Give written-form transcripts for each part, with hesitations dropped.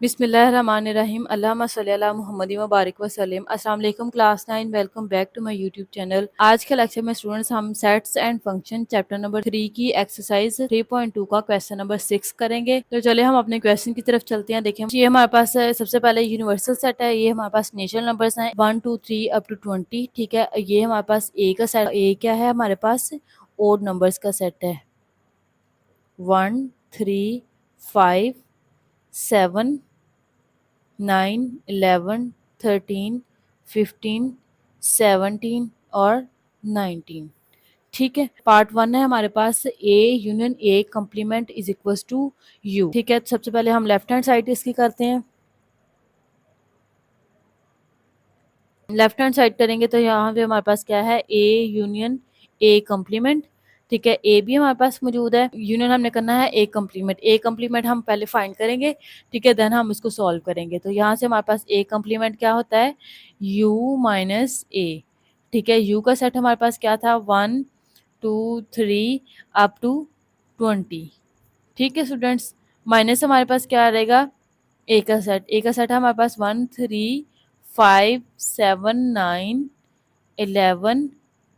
बिस्मिल्लाहिर्रहमानिर्रहीम अल्लाहुम्मा सल्ली अला मुहम्मद व बारिक वसल्लम। अस्सलाम वालेकुम class 9, welcome back to my YouTube channel. आज के लेक्चर में स्टूडेंट्स हम sets and function chapter number 3 की एक्सरसाइज 3.2 का क्वेश्चन नंबर 6 करेंगे। तो चले हम अपने क्वेश्चन की तरफ चलते हैं। देखिए ये हमारे पास सबसे पहले यूनिवर्सल सेट है। ये हमारे पास नेचुरल नंबर्स हैं 1 2 3 अप टू 20। ठीक है, ये हमारे पास ए का सेट। ए क्या है हमारे पास? ओड नंबर्स का सेट है। 1 3 5 7 9 11 13 15 17 और 19। ठीक है, पार्ट 1 है हमारे पास A union A complement is equal to U. ठीक है, तो सबसे पहले हम लेफ्ट हैंड साइड इसकी करते हैं। लेफ्ट हैंड साइड करेंगे तो यहाँ पे हमारे पास क्या है? ए यूनियन ए कम्प्लीमेंट। ठीक है, ए भी हमारे पास मौजूद है। यूनियन हमने करना है ए कम्प्लीमेंट। ए कम्प्लीमेंट हम पहले फाइंड करेंगे। ठीक है, देन हम इसको सॉल्व करेंगे। तो यहाँ से हमारे पास ए कम्प्लीमेंट क्या होता है? यू माइनस ए। ठीक है, यू का सेट हमारे पास क्या था? 1 2 3 अप टू 20। ठीक है स्टूडेंट्स, माइनस हमारे पास क्या रहेगा? ए का सेट। ए का सेट है हमारे पास 1 3 5 7 9 11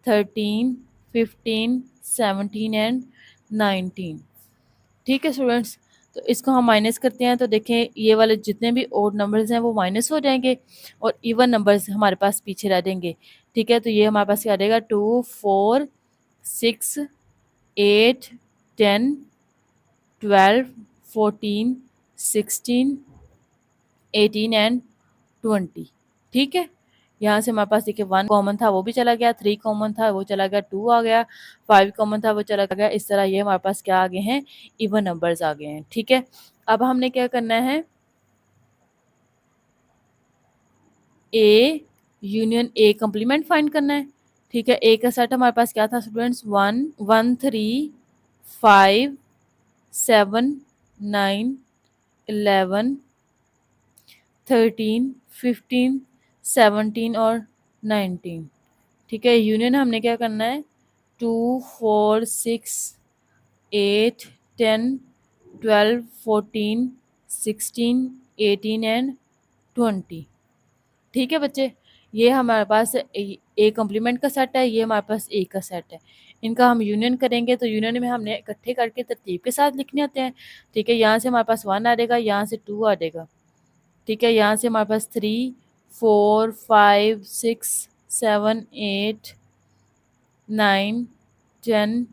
13 15 17 एंड 19। ठीक है स्टूडेंट्स, तो इसको हम माइनस करते हैं तो देखें ये वाले जितने भी ओड नंबर्स हैं वो माइनस हो जाएंगे और इवन नंबर्स हमारे पास पीछे रह जाएंगे। ठीक है, तो ये हमारे पास क्या रहेगा? 2 4 6 8 10 12 14 16 18 एंड 20। ठीक है, यहाँ से हमारे पास देखिए 1 कॉमन था वो भी चला गया, 3 कॉमन था वो चला गया, 2 आ गया, 5 कॉमन था वो चला गया। इस तरह ये हमारे पास क्या आ गए हैं? इवन नंबर्स आ गए हैं। ठीक है, अब हमने क्या करना है? ए यूनियन ए कम्प्लीमेंट फाइंड करना है। ठीक है, ए का सेट हमारे पास क्या था स्टूडेंट्स? 1 1 3 5 7 9 11 13 15 17 और 19। ठीक है, यूनियन हमने क्या करना है? 2 4 6 8 10 12 14 16 18 एंड 20। ठीक है बच्चे, ये हमारे पास ए कम्प्लीमेंट का सेट है, ये हमारे पास ए का सेट है। इनका हम यूनियन करेंगे तो यूनियन में हमने इकट्ठे करके तरतीब के साथ लिखने होते हैं। ठीक है, यहाँ से हमारे पास 1 आ जाएगा, यहाँ से 2 आ जाएगा। ठीक है, यहाँ से हमारे पास 3 4 5 6 7 8 9 10।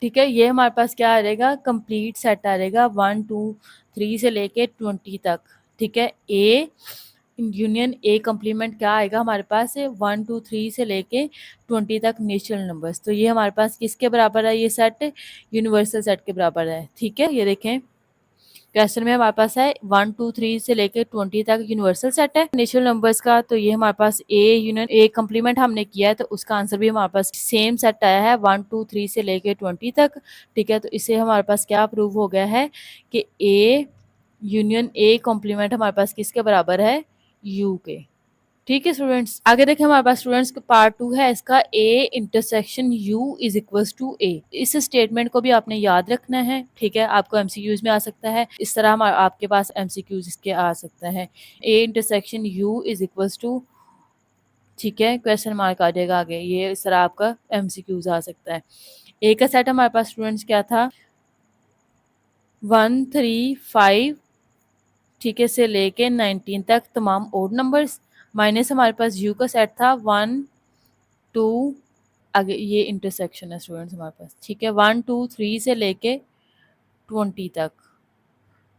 ठीक है, ये हमारे पास क्या आ जाएगा? कंप्लीट सेट आ जाएगा 1 2 3 से लेके 20 तक। ठीक है, ए यूनियन ए कम्प्लीमेंट क्या आएगा हमारे पास? 1 2 3 से लेके 20 तक नेचुरल नंबर्स। तो ये हमारे पास किसके बराबर है? ये सेट यूनिवर्सल सेट के बराबर है। ठीक है, ये देखें क्वेश्चन में हमारे पास है 1 2 3 से लेकर 20 तक यूनिवर्सल सेट है नेचुरल नंबर्स का। तो ये हमारे पास ए यूनियन ए कम्प्लीमेंट हमने किया है, तो उसका आंसर भी हमारे पास सेम सेट आया है 1 2 3 से लेकर 20 तक। ठीक है, तो इससे हमारे पास क्या प्रूव हो गया है कि ए यूनियन ए कॉम्प्लीमेंट हमारे पास किसके बराबर है? यू के। ठीक है स्टूडेंट्स, आगे देखें हमारे पास स्टूडेंट्स पार्ट 2 है इसका। A intersection U is equals to A. इस स्टेटमेंट को भी आपने याद रखना है। ठीक है, आपको एमसीक्यूज में आ सकता है, इस तरह आपके पास एमसीक्यूज इसके आ सकता है। A intersection U is equals to, ठीक है, क्वेश्चन मार्क आ जाएगा आगे, ये इस तरह आपका एमसीक्यूज आ सकता है। ए का सेट हमारे पास स्टूडेंट्स क्या था? 1 3 5, ठीक है, से लेके 19 तक तमाम ओड नंबर्स, माइनस हमारे पास यू का सेट था 1 2, आगे ये इंटरसेक्शन है स्टूडेंट्स हमारे पास। ठीक है, 1 2 3 से लेके 20 तक।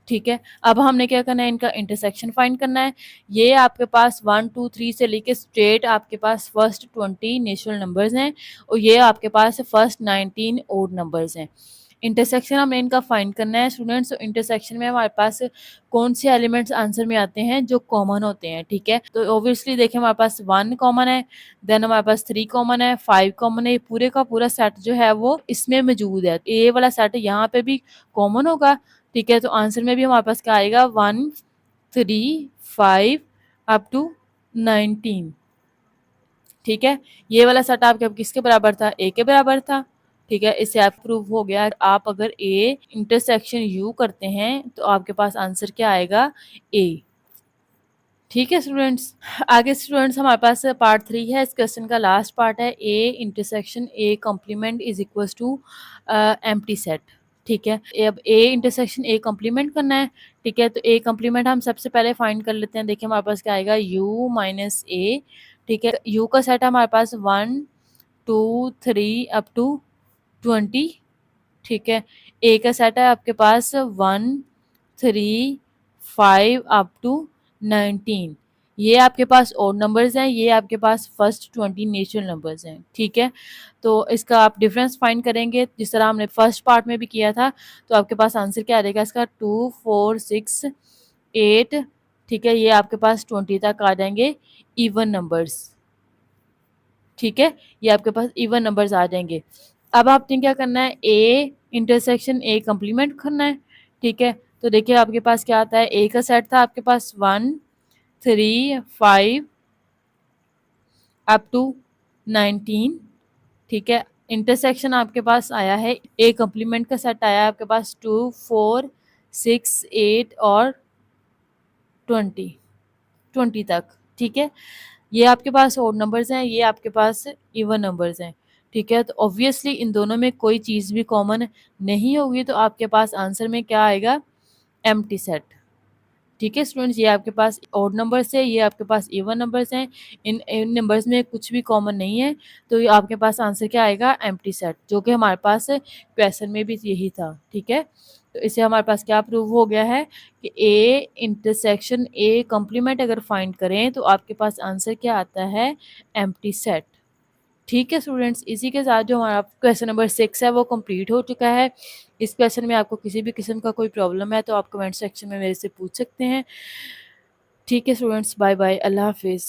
ठीक है, अब हमने क्या करना है? इनका इंटरसेक्शन फाइंड करना है। ये आपके पास 1 2 3 से लेके स्ट्रेट आपके पास फर्स्ट 20 नेचुरल नंबर्स हैं और ये आपके पास फर्स्ट 19 ओड नंबर्स हैं। इंटरसेक्शन हमें इनका फाइंड करना है स्टूडेंट्स। तो इंटरसेक्शन में हमारे पास कौन से एलिमेंट्स आंसर में आते हैं जो कॉमन होते हैं? ठीक है, तो ऑब्वियसली देखें हमारे पास 1 कॉमन है, देन हमारे पास 3 कॉमन है, 5 कॉमन है। ये पूरे का पूरा सेट जो है वो इसमें मौजूद है। ए वाला सेट यहाँ पे भी कॉमन होगा। ठीक है, तो आंसर में भी हमारे पास क्या आएगा? 1 3 5 अप टू 19। ठीक है, ये वाला सेट आपके अब किसके बराबर था? ए के बराबर था। ठीक है, इससे आप प्रूव हो गया। आप अगर ए इंटरसेक्शन यू करते हैं तो आपके पास आंसर क्या आएगा, ए। ठीक है स्टूडेंट्स, आगे स्टूडेंट्स हमारे पास पार्ट 3 है। इस क्वेश्चन का लास्ट पार्ट है, A intersection A complement is equal to empty set. ठीक है, अब ए इंटरसेक्शन ए कॉम्प्लीमेंट करना है। ठीक है, तो ए कॉम्प्लीमेंट हम सबसे पहले फाइंड कर लेते हैं। देखिए हमारे पास क्या आएगा, यू माइनस ए। ठीक है, यू का सेट है हमारे पास 1 2 3 अप टू 20। ठीक है, ए का सेट है आपके पास 1 3 5 अप टू 19। ये आपके पास ओड नंबर्स हैं, ये आपके पास फर्स्ट 20 नेचुरल नंबर्स हैं। ठीक है, तो इसका आप डिफरेंस फाइंड करेंगे जिस तरह हमने फर्स्ट पार्ट में भी किया था। तो आपके पास आंसर क्या आ जाएगा इसका, 2 4 6 8। ठीक है, ये आपके पास 20 तक आ जाएंगे इवन नंबर्स। ठीक है, ये आपके पास इवन नंबर्स आ जाएंगे। अब आपने क्या करना है, ए इंटरसेक्शन ए कॉम्प्लीमेंट करना है। ठीक है, तो देखिए आपके पास क्या आता है, ए का सेट था आपके पास 1 3 5 अप टू 19। ठीक है, इंटरसेक्शन आपके पास आया है, ए कॉम्प्लीमेंट का सेट आया है आपके पास 2 4 6 8 और 20 तक। ठीक है, ये आपके पास ओड नंबर्स हैं, ये आपके पास इवन नंबर्स हैं। ठीक है, तो ऑब्वियसली इन दोनों में कोई चीज़ भी कॉमन नहीं होगी, तो आपके पास आंसर में क्या आएगा, एम्प्टी सेट। ठीक है स्टूडेंट्स, ये आपके पास ओड नंबर्स है, ये आपके पास इवन नंबर्स हैं। इन नंबर्स में कुछ भी कॉमन नहीं है, तो ये आपके पास आंसर क्या आएगा, एम्प्टी सेट, जो कि हमारे पास क्वेश्चन में भी यही था। ठीक है, तो इससे हमारे पास क्या प्रूव हो गया है कि ए इंटरसेक्शन ए कॉम्प्लीमेंट अगर फाइंड करें तो आपके पास आंसर क्या आता है, एम्प्टी सेट। ठीक है स्टूडेंट्स, इसी के साथ जो हमारा क्वेश्चन नंबर 6 है वो कंप्लीट हो चुका है। इस क्वेश्चन में आपको किसी भी किस्म का कोई प्रॉब्लम है तो आप कमेंट सेक्शन में मेरे से पूछ सकते हैं। ठीक है स्टूडेंट्स, बाय बाय, अल्लाह हाफिज़।